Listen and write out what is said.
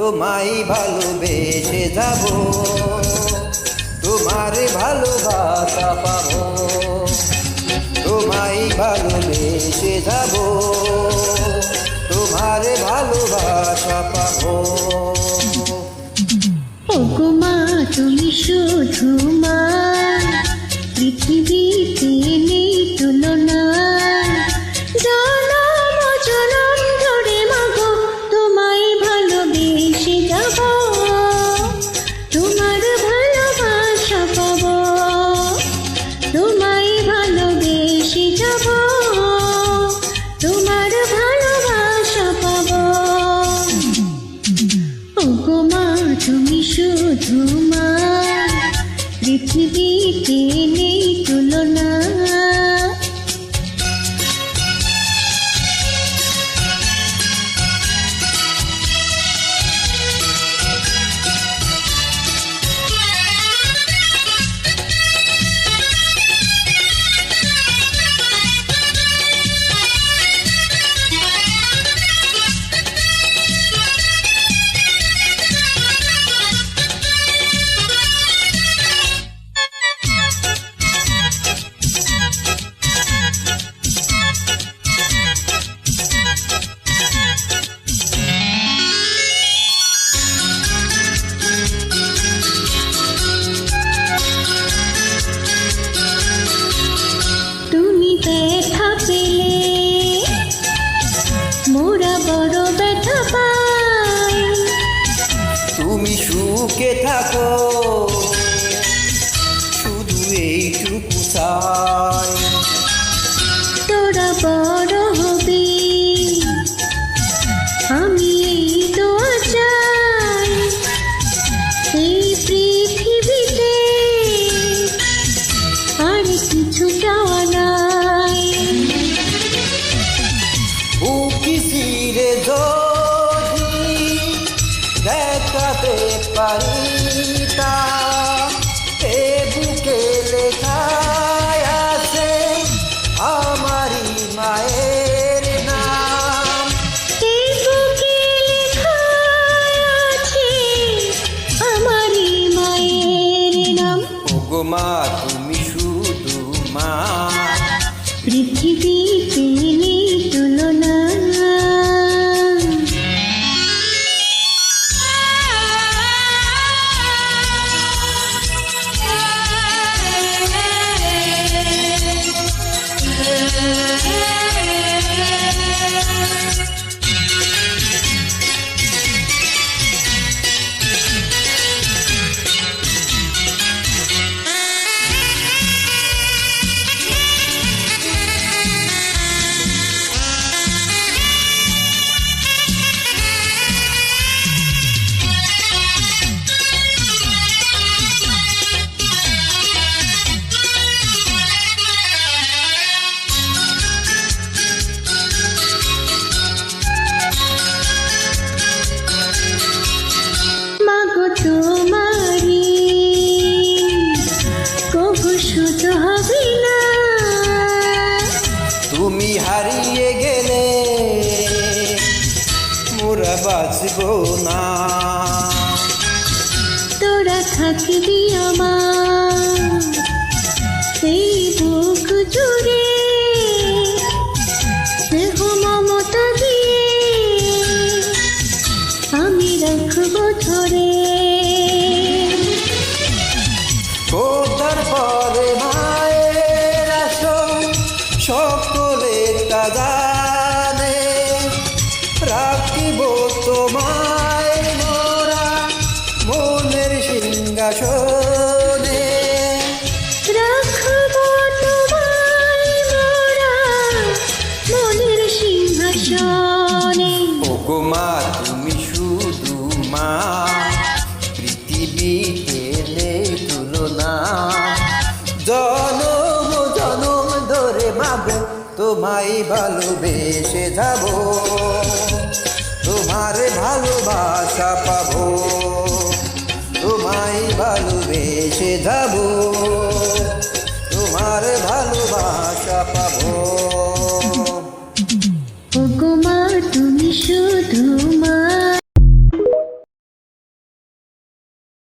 তোমায় ভালোবেসে যাব, তোমার ভালোবাসা পাবো, তোমায় ভালোবেসে যাব, তোমার ভালোবাসা পাবো। ওগো মা তুমি শুধু মা, পৃথিবীতে নেই তুলনা। জনম জনম ধরে মাগো তোমায় ভালোবেসে যাব, তোমার ভালোবাসা পাবো, তোমায় ভালোবেসে যাব, তোমার ভালোবাসা পাবো। ওগো মা তুমি শুধু মা, পৃথিবীতে নেই তুলনা। তুমি ব্যথা পেলে মোরা বড় ব্যথা পাই, তুমি সুখে থাকো শুধু এইটুকু চাই। তোরা বড় হবি আমি এই দোয়া চাই। এই পৃথিবীতে আর কিছু চাওয়া নাই। বুকি চিরে যদি দেখাতে পারি তা, এ বুকে লেখায় আছে আমারই মায়ের নাম। এই বুকে লেখা আছে আমারই মায়ের নাম। ওগো মা তুমি শুধু মা, পৃথিবীতে নেই তুলনা। মাগো তোমারি কবু শুধু হবে না, তুমি হারিয়ে গেলে মোরা বাঁচবো না। তোরা থাকবি আমার এই বুক জুড়ে, স্নেহ মমতা দিয়ে আমি রাখবো ধরে। কোথার পরে মায়ের আসন সকলে তা জানে, রাখিব তোমায় মোরা মনের সিংহাসনে। রাখবো তোমায় মোরা মনের সিংহাসনে। ওগো মা তুমি শুধু মা, পৃথিবীতে নেই তুলনা। জনম জনম ধরে মাগো তোমায় ভালোবেসে যাব, তোমার ভালোবাসা পাবো, তোমায় ভালোবেসে যাব, তোমার ভালোবাসা পাবো। ওগো মা তুমি শুধু